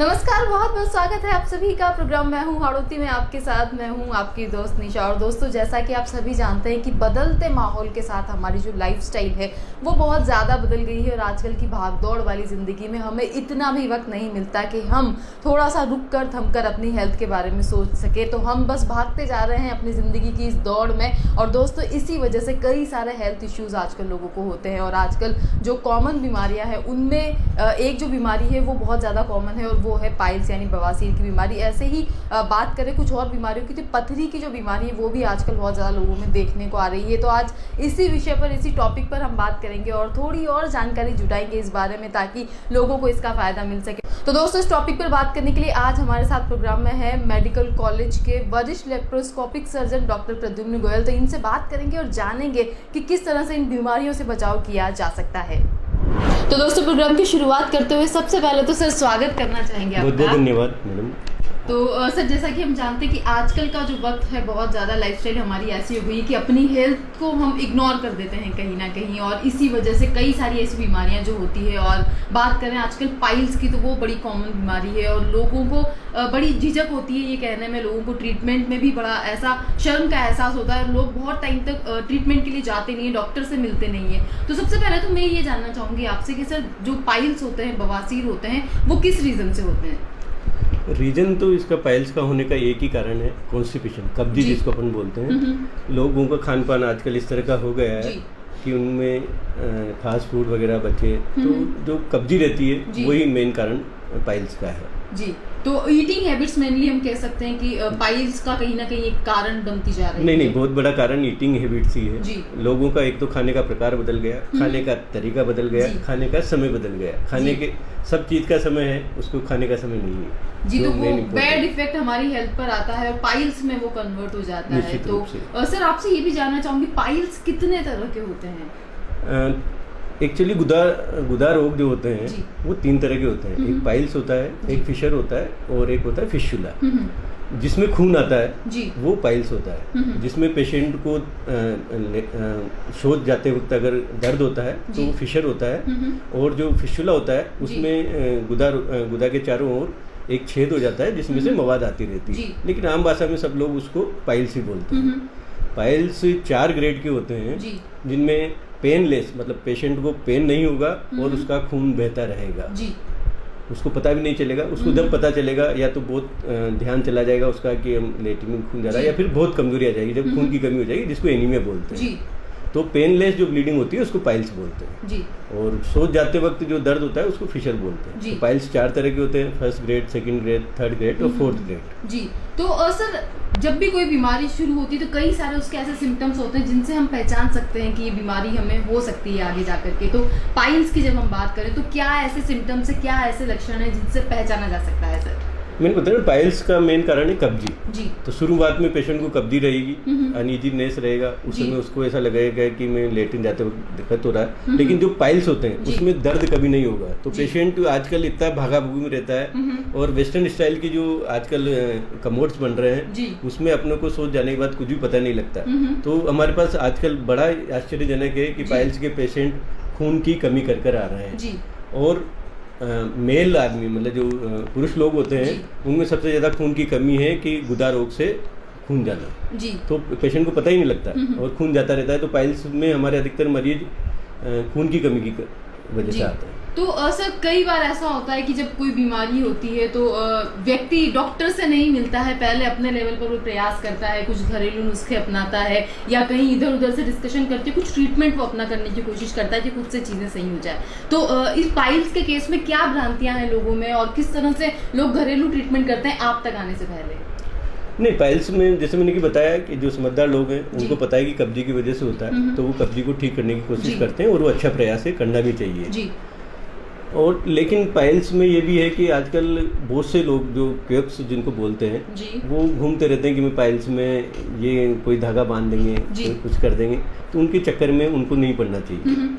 नमस्कार, बहुत बहुत स्वागत है आप सभी का प्रोग्राम। मैं हूं हाड़ौती में आपके साथ, मैं हूं आपकी दोस्त निशा। और दोस्तों, जैसा कि आप सभी जानते हैं कि बदलते माहौल के साथ हमारी जो लाइफस्टाइल है वो बहुत ज़्यादा बदल गई है। और आजकल की भागदौड़ वाली ज़िंदगी में हमें इतना भी वक्त नहीं मिलता कि हम थोड़ा सा रुक कर थम कर अपनी हेल्थ के बारे में सोच सके। तो हम बस भागते जा रहे हैं अपनी ज़िंदगी की इस दौड़ में। और दोस्तों, इसी वजह से कई सारे हेल्थ इश्यूज़ आजकल लोगों को होते हैं। और आजकल जो कॉमन बीमारियाँ हैं उनमें एक जो बीमारी है वो बहुत ज़्यादा कॉमन है और वो है पाइल्स यानी बवासीर की बीमारी। ऐसे ही बात करें कुछ और बीमारियों की, तो पथरी की जो बीमारी है वो भी आजकल बहुत ज़्यादा लोगों में देखने को आ रही है। तो आज इसी विषय पर, इसी टॉपिक पर हम बात करेंगे और थोड़ी और जानकारी जुटाएंगे इस बारे में, ताकि लोगों को इसका फ़ायदा मिल सके। तो दोस्तों, इस टॉपिक पर बात करने के लिए आज हमारे साथ प्रोग्राम में है मेडिकल कॉलेज के वरिष्ठ laparoscopic surgeon doctor Pradyumn Goyal. तो इनसे बात करेंगे और जानेंगे कि किस तरह से इन बीमारियों से बचाव किया जा सकता है। तो दोस्तों, प्रोग्राम की शुरुआत करते हुए सबसे पहले तो सर स्वागत करना चाहेंगे आपका। बहुत धन्यवाद मैडम। तो सर, जैसा कि हम जानते हैं कि आजकल का जो वक्त है बहुत ज़्यादा लाइफस्टाइल हमारी ऐसी हो गई है कि अपनी हेल्थ को हम इग्नोर कर देते हैं कहीं ना कहीं, और इसी वजह से कई सारी ऐसी बीमारियां जो होती है। और बात करें आजकल पाइल्स की, तो वो बड़ी कॉमन बीमारी है और लोगों को बड़ी झिझक होती है ये कहने में। लोगों को ट्रीटमेंट में भी बड़ा ऐसा शर्म का एहसास होता है। लोग बहुत टाइम तक ट्रीटमेंट के लिए जाते नहीं है, डॉक्टर से मिलते नहीं है। तो सबसे पहले तो मैं ये जानना चाहूँगी आपसे कि सर, जो पाइल्स होते हैं, बवासीर होते हैं, वो किस रीज़न से होते हैं? रीजन तो इसका पाइल्स का होने का एक ही कारण है, कॉन्स्टिपेशन, कब्जी जिसको अपन बोलते हैं। लोगों का खान पान आजकल इस तरह का हो गया है कि उनमें फास्ट फूड वगैरह बचे, तो जो कब्जी रहती है वही मेन कारण पाइल्स का है जी। तो ईटिंग हैबिट्स मेनली हम कह सकते हैं कि पाइल्स का कहीं ना कहीं एक कारण बनती जा रही है। नहीं, बहुत बड़ा कारण ईटिंग हैबिट्स ही है। लोगों का एक तो खाने का प्रकार बदल गया, खाने का तरीका बदल गया, खाने का समय बदल गया। खाने के सब चीज का समय है, उसको खाने का समय नहीं है जी। तो वो बैड इफेक्ट हमारी हेल्थ पर आता है और पाइल्स में वो कन्वर्ट हो जाता है। तो सर, आपसे ये भी जानना चाहूंगी, पाइल्स कितने तरह के होते हैं? एक्चुअली गुदा रोग जो होते हैं वो 3 तरह के होते हैं। एक पाइल्स होता है, एक फिशर होता है और एक होता है फिस्टुला। जिसमें खून आता है वो पाइल्स होता है। जिसमें पेशेंट को शोध जाते वक्त अगर दर्द होता है तो वो फिशर होता है। और जो फिस्टुला होता है उसमें गुदा के चारों ओर एक छेद हो जाता है जिसमें से मवाद आती रहती है। लेकिन आम भाषा में सब लोग उसको पाइल्स ही बोलते हैं। पाइल्स 4 ग्रेड के होते हैं, जिनमें पेनलेस, मतलब पेशेंट को पेन नहीं होगा और उसका खून बहता रहेगा, उसको पता भी नहीं चलेगा। उसको जब पता चलेगा या तो बहुत ध्यान चला जाएगा उसका कि हम लेटरिन में खून जा रहा है, या फिर बहुत कमजोरी आ जाएगी, जब खून की कमी हो जाएगी, जिसको एनीमिया बोलते हैं। तो पेनलेस जो ब्लीडिंग होती है उसको पाइल्स बोलते हैं। और सोच जाते वक्त जो दर्द होता है उसको फिशर बोलते हैं। तो पाइल्स 4 तरह के होते हैं, 1st grade, 2nd grade, 3rd grade और 4th ग्रेड जी। तो सर, जब भी कोई बीमारी शुरू होती है तो कई सारे उसके ऐसे सिम्टम्स होते हैं जिनसे हम पहचान सकते हैं कि ये बीमारी हमें हो सकती है आगे जाकर के। तो पाइल्स की जब हम बात करें तो क्या ऐसे सिम्टम्स है, क्या ऐसे लक्षण है जिनसे पहचाना जा सकता है सर? मैंने बताया पाइल्स का मेन कारण है कब्जी। तो शुरुआत में पेशेंट को कब्जी रहेगी, अनईजीनेस रहेगा, उस समय उसको ऐसा लगेगा कि मैं लेटरिन जाते वक्त दिक्कत हो रहा है। लेकिन जो पाइल्स होते हैं उसमें दर्द कभी नहीं होगा। तो पेशेंट आजकल इतना भागा भूगी में रहता है, और वेस्टर्न स्टाइल की जो आजकल कमोड्स बन रहे हैं उसमें अपने को सोच जाने के बाद कुछ भी पता नहीं लगता। तो हमारे पास आजकल बड़ा आश्चर्यजनक है कि पाइल्स के पेशेंट खून की कमी कर आ रहे हैं। और मेल आदमी, मतलब जो पुरुष लोग होते हैं, उनमें सबसे ज़्यादा खून की कमी है कि गुदा रोग से खून जाना। तो पेशेंट को पता ही नहीं लगता और खून जाता रहता है। तो पाइल्स में हमारे अधिकतर मरीज खून की कमी की वजह से आते हैं। तो सर, कई बार ऐसा होता है कि जब कोई बीमारी होती है तो व्यक्ति डॉक्टर से नहीं मिलता है, पहले अपने लेवल पर वो प्रयास करता है, कुछ घरेलू नुस्खे अपनाता है या कहीं इधर उधर से डिस्कशन करके कुछ ट्रीटमेंट वो अपना करने की कोशिश करता है कि खुद से चीज़ें सही हो जाए। तो इस पाइल्स के केस में क्या भ्रांतियां हैं लोगों में और किस तरह से लोग घरेलू ट्रीटमेंट करते हैं आप तक आने से पहले? नहीं, पाइल्स में जैसे मैंने बताया कि जो समझदार लोग हैं उनको पता है कि कब्जी की वजह से होता है, तो वो कब्जी को ठीक करने की कोशिश करते हैं और वो अच्छा प्रयास है, करना भी चाहिए। और लेकिन पाइल्स में ये भी है कि आजकल बहुत से लोग जो क्वेक्स जिनको बोलते हैं वो घूमते रहते हैं कि मैं पाइल्स में ये कोई धागा बांध देंगे, कोई कुछ कर देंगे। तो उनके चक्कर में उनको नहीं पड़ना चाहिए।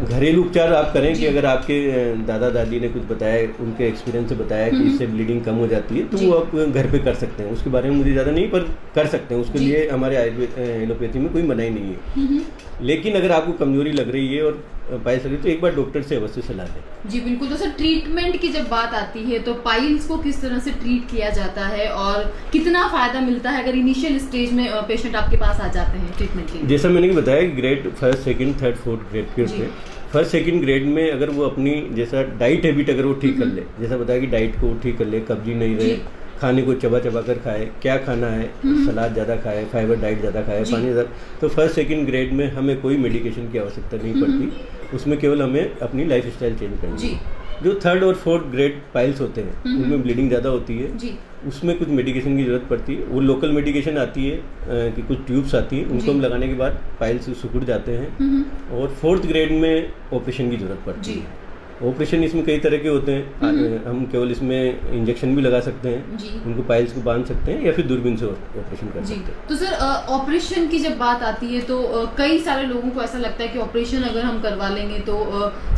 घरेलू उपचार आप करें कि अगर आपके दादा दादी ने कुछ बताया, उनके एक्सपीरियंस से बताया कि इससे ब्लीडिंग कम हो जाती है, तो वो आप घर पे कर सकते हैं। उसके बारे में मुझे ज़्यादा नहीं, पर कर सकते हैं। उसके लिए हमारे आयुर्वेद एलोपैथी में कोई मनाही नहीं है। लेकिन अगर आपको कमजोरी लग रही है और पाइल्स लगे तो एक बार डॉक्टर से अवश्य सलाह लें। जी बिल्कुल। तो सर ट्रीटमेंट की जब बात आती है तो पाइल्स को किस तरह से ट्रीट किया जाता है और कितना फायदा मिलता है अगर इनिशियल स्टेज में पेशेंट आपके पास आ जाते हैं ट्रीटमेंट के लिए? जैसा मैंने बताया grade 1st, 2nd, 3rd, 4th grade के होते हैं। 1st, 2nd ग्रेड में अगर वो अपनी जैसा डाइट हैबिट अगर वो ठीक कर ले, जैसा बताया कि डाइट को ठीक कर ले, कब्जी नहीं रहे, खाने को चबा चबा कर खाए, क्या खाना है, सलाद ज़्यादा खाए, फाइबर डाइट ज़्यादा खाए, पानी ज़्यादा, तो 1st, 2nd ग्रेड में हमें कोई मेडिकेशन की आवश्यकता नहीं पड़ती। उसमें केवल हमें अपनी लाइफ स्टाइल चेंज करनी है। जो 3rd और 4th ग्रेड पाइल्स होते हैं उनमें ब्लीडिंग ज़्यादा होती है, उसमें कुछ मेडिकेशन की ज़रूरत पड़ती है। वो लोकल मेडिकेशन आती है कि कुछ ट्यूब्स आती हैं, उनको हम लगाने के बाद पाइल्स सिकुड़ जाते हैं। और 4th ग्रेड में ऑपरेशन की ज़रूरत पड़ती है। ऑपरेशन इसमें कई तरह के होते हैं, हम केवल इसमें इंजेक्शन भी लगा सकते हैं, उनको पाइल्स को बांध सकते हैं या फिर दूरबीन से ऑपरेशन कर सकते हैं। तो सर ऑपरेशन की जब बात आती है तो कई सारे लोगों को ऐसा लगता है कि ऑपरेशन अगर हम करवा लेंगे तो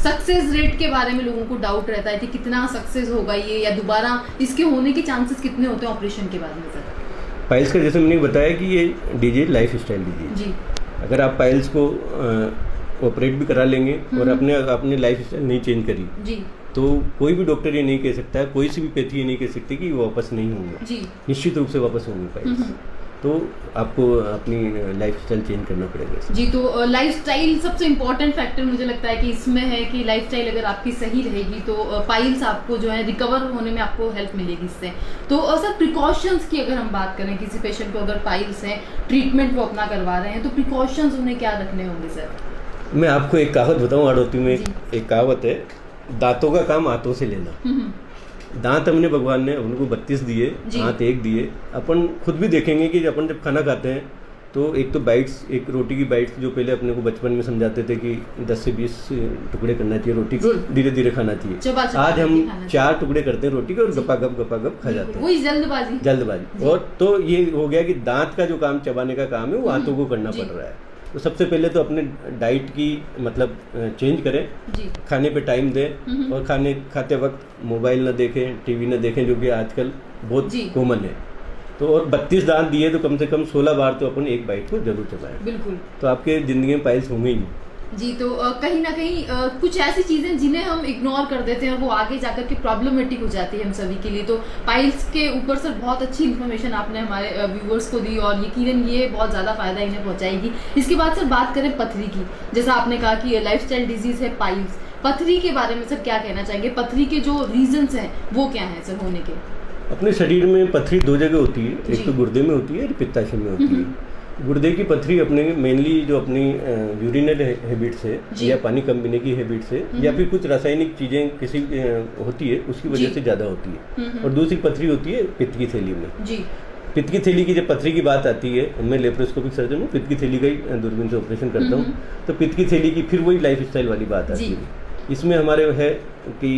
सक्सेस रेट के बारे में लोगों को डाउट रहता है कि कितना सक्सेस होगा ये, या दोबारा इसके होने के चांसेस कितने होते हैं ऑपरेशन के बाद में? सर पाइल्स का जैसे मैंने बताया कि ये डिजीज लाइफ स्टाइल डिजीज, अगर आप पाइल्स को ऑपरेट भी करा लेंगे और अपने लाइफ स्टाइल नहीं चेंज करी तो कोई भी डॉक्टर ये नहीं कह सकता है, कोई सी भी पैथी ये नहीं कह सकती कि वापस नहीं होंगे, निश्चित रूप से वापस होंगे पाइल्स। तो आपको अपनी लाइफ स्टाइल चेंज करना पड़ेगा। जी, तो लाइफ स्टाइल सबसे इम्पोर्टेंट फैक्टर मुझे लगता है कि इसमें है कि लाइफ स्टाइल अगर आपकी सही रहेगी तो पाइल्स आपको जो है रिकवर होने में आपको हेल्प मिलेगी इससे। तो सर प्रिकॉशंस की अगर हम बात करें, किसी पेशेंट को अगर पाइल्स हैं, ट्रीटमेंट वो अपना करवा रहे हैं, तो प्रिकॉशंस उन्हें क्या रखने होंगे सर? मैं आपको एक कहावत बताऊं, हाड़ौती में एक कहावत है, दांतों का काम हाथों से लेना। दांत हमने भगवान ने उनको 32 दिए, हाथ एक दिए। अपन खुद भी देखेंगे कि अपन जब खाना खाते हैं तो एक तो बाइट्स, एक रोटी की बाइट्स जो पहले अपने को बचपन में समझाते थे कि 10 से 20 टुकड़े करना चाहिए रोटी को, धीरे धीरे खाना चाहिए। आज हम 4 टुकड़े करते हैं रोटी के और गपा गप खा जाते हैं। वही जल्दबाजी। और तो ये हो गया कि दांत का जो काम चबाने का काम है वो हाथों को करना पड़ रहा है। तो सबसे पहले तो अपने डाइट की मतलब चेंज करें, खाने पे टाइम दें और खाते वक्त मोबाइल ना देखें, टीवी ना देखें, जो कि आजकल बहुत कॉमन है। तो और 32 दांत दिए तो कम से कम 16 बार तो अपन एक बाइट को जरूर चबाएं। बिल्कुल। तो आपके जिंदगी में पाइल्स होंगे ही। जी, तो कहीं ना कहीं कुछ ऐसी चीज़ें जिन्हें हम इग्नोर कर देते हैं और वो आगे जाकर के प्रॉब्लमेटिक हो जाती है हम सभी के लिए। तो पाइल्स के ऊपर सर बहुत अच्छी इन्फॉर्मेशन आपने हमारे व्यूअर्स को दी और यकीनन ये बहुत ज़्यादा फ़ायदा इन्हें पहुंचाएगी। इसके बाद सर बात करें पथरी की, जैसा आपने कहा कि लाइफस्टाइल डिजीज़ है पाइल्स, पथरी के बारे में सर क्या कहना चाहेंगे? पथरी के जो रीजंस हैं वो क्या हैं सर होने के? अपने शरीर में पथरी 2 जगह होती है, एक तो गुर्दे में होती है और पित्ताशय में होती है। गुर्दे की पथरी अपने मेनली जो अपनी यूरिनल हैबिट से या पानी कम पीने की हैबिट से या फिर कुछ रासायनिक चीज़ें किसी होती है उसकी वजह से ज़्यादा होती है। और दूसरी पथरी होती है पित्त की थैली में। पित्त की थैली की जब पथरी की बात आती है, मैं लेप्रोस्कोपिक सर्जन हूँ, पित्त की थैली का ही दूरबीन से ऑपरेशन करता हूँ। तो पित्त की थैली की फिर वही लाइफ स्टाइल वाली बात आती है। इसमें हमारे है कि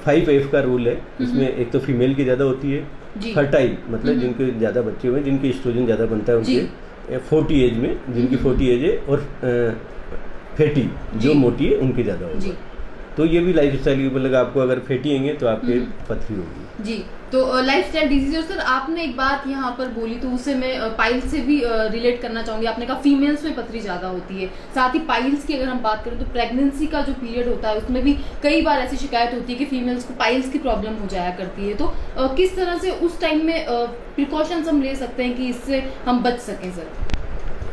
5F का रूल है। इसमें एक तो फीमेल की ज़्यादा होती है, फर्टाइल मतलब जिनके ज़्यादा बच्चे हुए, जिनके एस्ट्रोजन ज़्यादा बनता है उनके 40 एज में, जिनकी 40 एज है, और फैटी जो मोटी है उनकी ज़्यादा होगी। तो ये भी लाइफ स्टाइल मतलब आपको अगर फैटी होंगे तो आपके पथरी होगी। जी, तो लाइफस्टाइल डिजीज। और सर आपने एक बात यहाँ पर बोली तो उससे मैं पाइल्स से भी रिलेट करना चाहूँगी। आपने कहा फीमेल्स में पथरी ज़्यादा होती है, साथ ही पाइल्स की अगर हम बात करें तो प्रेगनेंसी का जो पीरियड होता है उसमें भी कई बार ऐसी शिकायत होती है कि फीमेल्स को पाइल्स की प्रॉब्लम हो जाया करती है। तो किस तरह से उस टाइम में प्रिकॉशंस हम ले सकते हैं कि इससे हम बच सकें सर?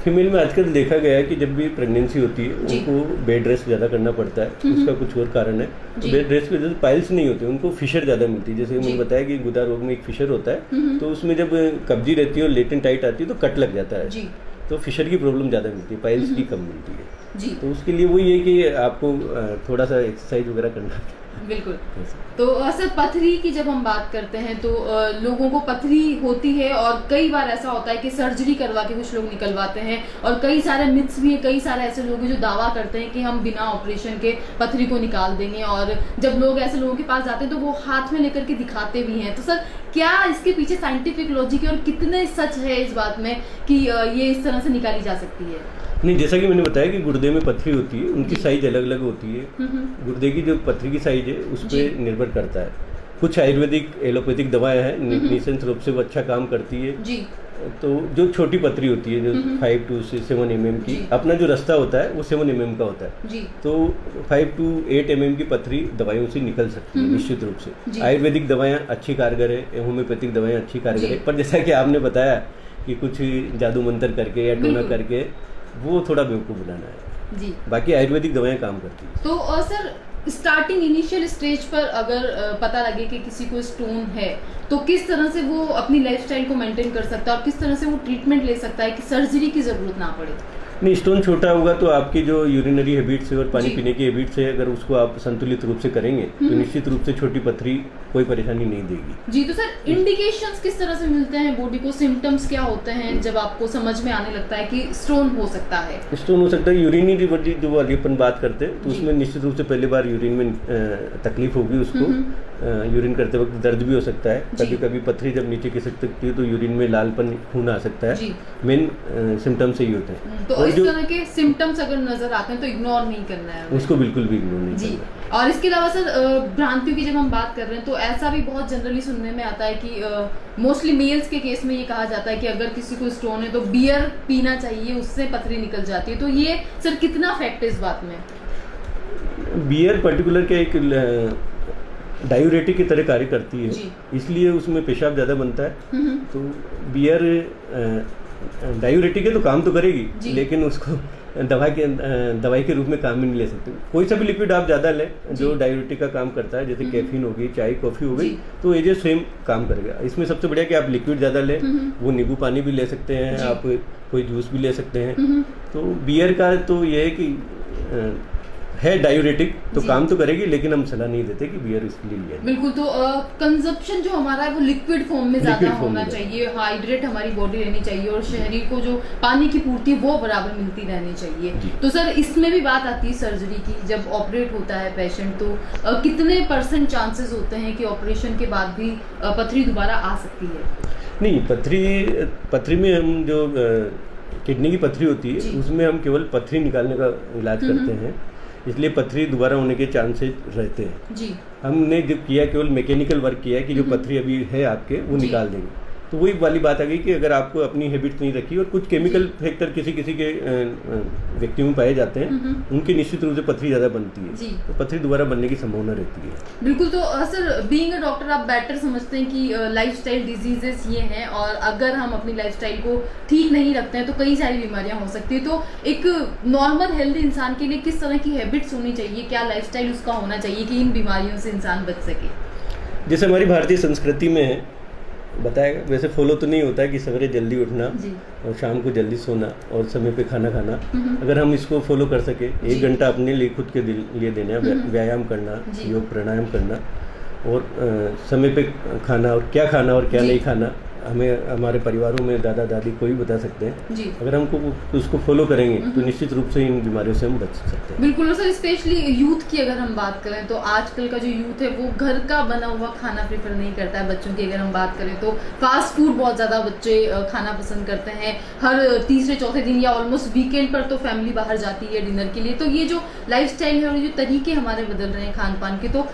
फीमेल में आजकल देखा गया है कि जब भी प्रेगनेंसी होती है उनको बेड रेस्ट ज़्यादा करना पड़ता है। उसका कुछ और कारण है। तो बेड रेस्ट की वजह से पाइल्स नहीं होती, उनको फिशर ज़्यादा मिलती है। जैसे मैंने बताया कि गुदा रोग में एक फिशर होता है, तो उसमें जब कब्जी रहती है और लेटेंट टाइट आती है तो कट लग जाता है, तो फिशर की प्रॉब्लम ज़्यादा मिलती है, पाइल्स की कम मिलती है। तो उसके लिए वही है कि आपको थोड़ा सा एक्सरसाइज वगैरह करना। बिल्कुल। तो सर पथरी की जब हम बात करते हैं तो लोगों को पथरी होती है और कई बार ऐसा होता है कि सर्जरी करवा के कुछ लोग निकलवाते हैं, और कई सारे मिथ्स भी है, कई सारे ऐसे लोग हैं जो दावा करते हैं कि हम बिना ऑपरेशन के पथरी को निकाल देंगे, और जब लोग ऐसे लोगों के पास जाते हैं तो वो हाथ में लेकर के दिखाते भी हैं। तो सर क्या इसके पीछे साइंटिफिक लॉजिक है और कितने सच है इस बात में कि ये इस तरह से निकाली जा सकती है? नहीं, जैसा कि मैंने बताया कि गुर्दे में पथरी होती है, उनकी साइज अलग अलग होती है। गुर्दे की जो पथरी की साइज है उस पर निर्भर करता है। कुछ आयुर्वेदिक एलोपैथिक दवाएं हैं, निश्चित रूप से वो अच्छा काम करती है। तो जो छोटी पथरी होती है जो 5 to 7 mm की, अपना जो रास्ता होता है वो 7 mm का होता है जी। तो 5 to 8 mm की पथरी दवाइयों से निकल सकती है निश्चित रूप से। आयुर्वेदिक दवाएं अच्छी कारगर है, होम्योपैथिक दवाएं अच्छी कारगर है, पर जैसा कि आपने बताया कि कुछ जादू मंत्र करके या टोना करके वो थोड़ा बेवकूफ़ बनाना है जी। बाकी आयुर्वेदिक दवाएं काम करती है। तो सर स्टार्टिंग इनिशियल स्टेज पर अगर पता लगे कि किसी को स्टोन है तो किस तरह से वो अपनी लाइफस्टाइल को मेंटेन कर सकता है और किस तरह से वो ट्रीटमेंट ले सकता है कि सर्जरी की जरूरत ना पड़े? नहीं, स्टोन छोटा होगा तो आपकी जो यूरिनरी हैबिट्स है और पानी पीने की हैबिट्स है, अगर उसको आप संतुलित रूप से करेंगे तो निश्चित रूप से छोटी पथरी कोई परेशानी नहीं देगी जी। तो सर इंडिकेशंस किस तरह से मिलते हैं बॉडी को, सिम्टम्स क्या होते हैं जब आपको समझ में आने लगता है कि स्टोन हो सकता है? स्टोन हो सकता है यूरिनरी बॉडी जो वाली अपन बात करते हैं तो उसमें निश्चित रूप से पहली बार यूरिन में तकलीफ होगी उसको, यूरिन करते वक्त दर्द भी हो सकता है, कभी कभी पथरी जब नीचे खिसक सकती है तो यूरिन में लालपन खून आ सकता है। मेन सिम्टम्स यही होते हैं। तो इस तरह के सिम्टम्स अगर नजर आते हैं तो इग्नोर नहीं करना है उसको, बिल्कुल भी इग्नोर नहीं करना है। और इसके अलावा सर भ्रांतियों की जब हम बात कर रहे हैं तो ऐसा भी बहुत जनरली सुनने में आता है कि मोस्टली मेल्स के केस में ये कहा जाता है कि अगर किसी को स्टोन है तो बियर पीना चाहिए, उससे पथरी निकल जाती है। तो ये सर कितना फैक्ट है इस बात में? बियर पर्टिकुलर के एक डायूरेटिक की तरह कार्य करती है, इसलिए उसमें पेशाब ज़्यादा बनता है। तो बियर डायूरेटिक है तो काम तो करेगी लेकिन उसको दवाई के रूप में काम में नहीं ले सकते। कोई सा भी लिक्विड आप ज़्यादा लें जो डायूरेटिक का काम करता है, जैसे कैफीन हो गई, चाय कॉफ़ी हो गई, तो ये जो सेम काम करेगा। इसमें सबसे बढ़िया कि आप लिक्विड ज़्यादा लें, वो नींबू पानी भी ले सकते हैं, आप कोई जूस भी ले सकते हैं। तो बियर का तो ये है कि है डायूरेटिक तो काम तो करेगी, लेकिन हम सलाह नहीं देते कि बियर इसके लिए लिया। बिल्कुल। तो कंजप्शन जो हमारा है वो लिक्विड फॉर्म में ज्यादा होना चाहिए, हाइड्रेट हमारी बॉडी रहनी चाहिए और शहरी को जो पानी की पूर्ति वो बराबर मिलती रहनी चाहिए। तो सर इसमें भी बात आती है सर्जरी की, जब ऑपरेट होता है पेशेंट तो कितने % चांसेस होते हैं कि ऑपरेशन के बाद भी पथरी दोबारा आ सकती है? नहीं, पथरी में हम जो किडनी की पथरी होती है उसमें हम केवल पथरी निकालने का इलाज करते हैं, इसलिए पथरी दोबारा होने के चांसेस रहते हैं जी। हमने जब किया केवल मैकेनिकल वर्क किया कि जो पथरी अभी है आपके वो निकाल देंगे। तो वही वाली बात आ गई कि अगर आपको अपनी हैबिट नहीं रखी और कुछ केमिकल फैक्टर किसी के व्यक्तियों में पाए जाते हैं, उनकी निश्चित रूप से पथरी ज़्यादा बनती है, तो पथरी दोबारा बनने की संभावना रहती है। बिल्कुल। तो सर बीइंग अ डॉक्टर आप बेटर समझते हैं कि लाइफस्टाइल डिजीजेस ये हैं और अगर हम अपनी लाइफस्टाइल को ठीक नहीं रखते हैं तो कई सारी बीमारियां हो सकती है। तो एक नॉर्मल हेल्दी इंसान के लिए किस तरह की हैबिट्स होनी चाहिए, क्या लाइफस्टाइल उसका होना चाहिए कि इन बीमारियों से इंसान बच सके? जैसे हमारी भारतीय संस्कृति में है बताएगा, वैसे फॉलो तो नहीं होता है कि सवेरे जल्दी उठना और शाम को जल्दी सोना और समय पे खाना खाना। अगर हम इसको फॉलो कर सके, 1 घंटा अपने लिए खुद के लिए देना, व्यायाम करना, योग प्राणायाम करना और समय पे खाना और क्या नहीं खाना, हमें हमारे परिवारों में दादा दादी कोई बता सकते हैं जी। अगर हमको उसको फॉलो करेंगे तो निश्चित रूप से इन बीमारियों से हम बच सकते हैं। बिल्कुल सर। स्पेशली यूथ की अगर हम बात करें तो आजकल का जो यूथ है वो घर का बना हुआ खाना प्रेफर नहीं करता है। बच्चों की अगर हम बात करें तो फास्ट फूड बहुत ज़्यादा बच्चे खाना पसंद करते हैं। हर तीसरे चौथे दिन या ऑलमोस्ट वीकेंड पर तो फैमिली बाहर जाती है डिनर के लिए। तो ये जो लाइफस्टाइल है और जो तरीके हमारे बदल रहे हैं खान पान के, तो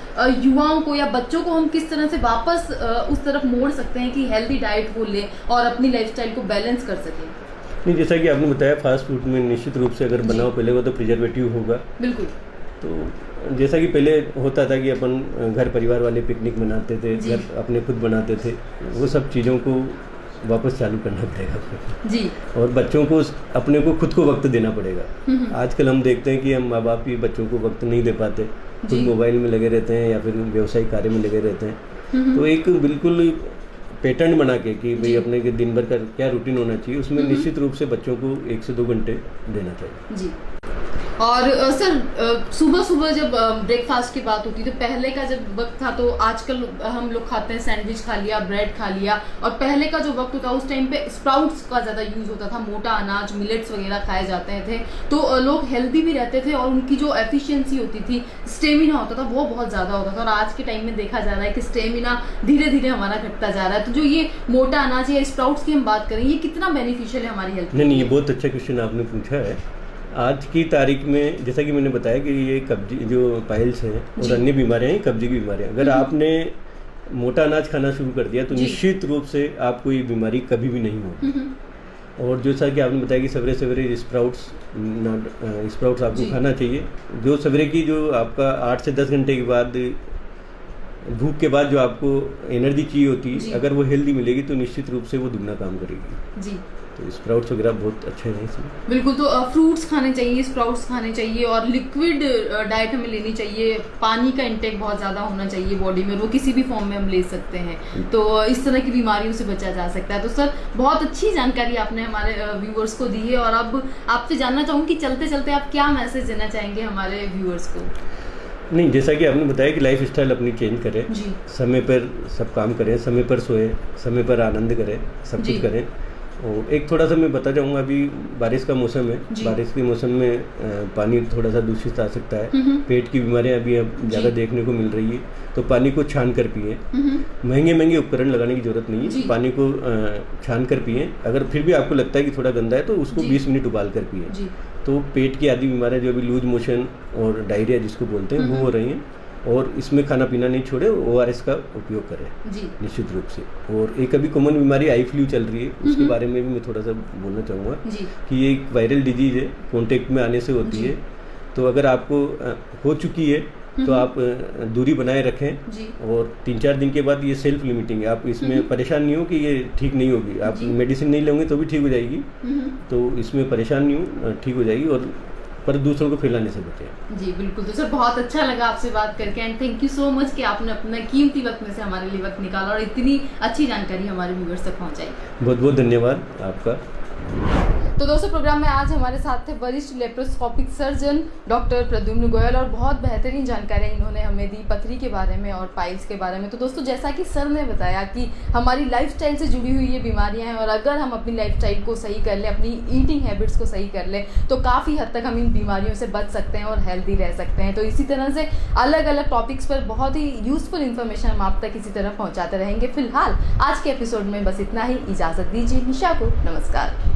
युवाओं को या बच्चों को हम किस तरह से वापस उस तरफ मोड़ सकते हैं कि हेल्दी डाइट वो ले और अपनी लाइफस्टाइल को बैलेंस कर सकें? नहीं, जैसा कि आपने बताया फास्ट फूड में निश्चित रूप से अगर बनाओ पहले वो तो प्रिजर्वेटिव होगा। बिल्कुल। तो जैसा कि पहले होता था कि अपन घर परिवार वाले पिकनिक मनाते थे, घर अपने खुद बनाते थे, वो सब चीज़ों को वापस चालू करना पड़ेगा जी। और बच्चों को अपने को खुद को वक्त देना पड़ेगा। आजकल हम देखते हैं कि हम माँ बाप भी बच्चों को वक्त नहीं दे पाते, खुद मोबाइल में लगे रहते हैं या फिर व्यवसायिक कार्य में लगे रहते हैं। तो एक बिल्कुल पैटर्न बना के कि भाई अपने के दिन भर का क्या रूटीन होना चाहिए, उसमें निश्चित रूप से बच्चों को 1 से 2 घंटे देना चाहिए जी। और सर सुबह सुबह जब ब्रेकफास्ट की बात होती है तो पहले का जब वक्त था तो आजकल हम लोग खाते हैं सैंडविच खा लिया, ब्रेड खा लिया, और पहले का जो वक्त होता उस टाइम पे स्प्राउट्स का ज़्यादा यूज़ होता था, मोटा अनाज मिलेट्स वगैरह खाए जाते थे। तो लोग हेल्दी भी रहते थे और उनकी जो एफिशिएंसी होती थी, स्टेमिना होता था, वो बहुत ज़्यादा होता था। और आज के टाइम में देखा जा रहा है कि स्टेमिना धीरे धीरे हमारा घटता जा रहा है। तो जो ये मोटा अनाज या स्प्राउट्स की हम बात करें, ये कितना बेनिफिशियल है हमारी हेल्थ? नहीं, ये बहुत अच्छा क्वेश्चन आपने पूछा है। आज की तारीख में जैसा कि मैंने बताया कि ये कब्जी जो पाइल्स हैं और अन्य बीमारियां हैं, कब्जी की बीमारियां, अगर आपने मोटा अनाज खाना शुरू कर दिया तो जी। निश्चित रूप से आपको ये बीमारी कभी भी नहीं होगी। और जैसा कि आपने बताया कि सवेरे सवेरे स्प्राउट्स आपको जी। खाना चाहिए। जो सवेरे की जो आपका 8 से 10 घंटे के बाद भूख के बाद जो आपको एनर्जी चाहिए होती जी। है, अगर वो हेल्दी मिलेगी तो निश्चित रूप से वो दुगना काम करेगी। जी तो स्प्राउट्स वगैरह बहुत अच्छे हैं इसमें। बिल्कुल। तो फ्रूट्स खाने चाहिए, स्प्राउट्स खाने चाहिए और लिक्विड डाइट हमें लेनी चाहिए। पानी का इंटेक बहुत ज़्यादा होना चाहिए बॉडी में, वो किसी भी फॉर्म में हम ले सकते हैं, तो इस तरह की बीमारियों से बचा जा सकता है। तो सर बहुत अच्छी जानकारी आपने हमारे व्यूअर्स को दी है और अब आपसे जानना चाहूँगी कि चलते चलते आप क्या मैसेज देना चाहेंगे हमारे व्यूअर्स को? नहीं, जैसा कि आपने बताया कि लाइफ स्टाइल अपनी चेंज करें, जी समय पर सब काम करें, समय पर सोएं, समय पर आनंद करें, सब जी। कुछ करें। और एक थोड़ा सा मैं बता जाऊँगा, अभी बारिश का मौसम है, जी। बारिश के मौसम में पानी थोड़ा सा दूषित आ सकता है। पेट की बीमारियां अभी ज़्यादा जी। देखने को मिल रही है, तो पानी को छान कर पिए। महंगे महंगे उपकरण लगाने की जरूरत नहीं जी। है, पानी को छान कर पिए। अगर फिर भी आपको लगता है कि थोड़ा गंदा है तो उसको जी। 20 मिनट उबाल कर पिए। जी तो पेट की आदि बीमारियां जो अभी लूज मोशन और डायरिया जिसको बोलते हैं वो हो रही हैं। और इसमें खाना पीना नहीं छोड़े, ORS का उपयोग करें जी निश्चित रूप से। और एक अभी कॉमन बीमारी आई फ्लू चल रही है, उसके बारे में भी मैं थोड़ा सा बोलना चाहूँगा जी कि ये एक वायरल डिजीज है, कॉन्टेक्ट में आने से होती जी। है। तो अगर आपको हो चुकी है तो आप दूरी बनाए रखें। जी और 3-4 दिन के बाद ये सेल्फ लिमिटिंग है, आप इसमें परेशान नहीं हो कि ये ठीक नहीं होगी। आप जी। मेडिसिन नहीं लेंगे तो भी ठीक हो जाएगी, तो इसमें परेशान नहीं हो, ठीक हो जाएगी। और पर दूसरों को फैलाने से बचें। जी बिल्कुल। तो सर बहुत अच्छा लगा आपसे बात करके and thank you so much कि आपने अपना कीमती वक्त में से हमारे लिए वक्त निकाला और इतनी अच्छी जानकारी हमारे व्यूअर्स तक पहुंचाई। बहुत बहुत धन्यवाद आपका। तो दोस्तों प्रोग्राम में आज हमारे साथ थे वरिष्ठ laparoscopic surgeon doctor Pradyumn Goyal और बहुत बेहतरीन जानकारी इन्होंने हमें दी पथरी के बारे में और पाइल्स के बारे में। तो दोस्तों जैसा कि सर ने बताया कि हमारी लाइफस्टाइल से जुड़ी हुई ये बीमारियां हैं और अगर हम अपनी लाइफस्टाइल को सही कर लें, अपनी ईटिंग हैबिट्स को सही कर लें तो काफ़ी हद तक हम इन बीमारियों से बच सकते हैं और हेल्दी रह सकते हैं। तो इसी तरह से अलग अलग टॉपिक्स पर बहुत ही यूजफुल इन्फॉर्मेशन हम आप तक इसी तरह पहुँचाते रहेंगे। फिलहाल आज के एपिसोड में बस इतना ही, इजाज़त दीजिए। निशा को नमस्कार।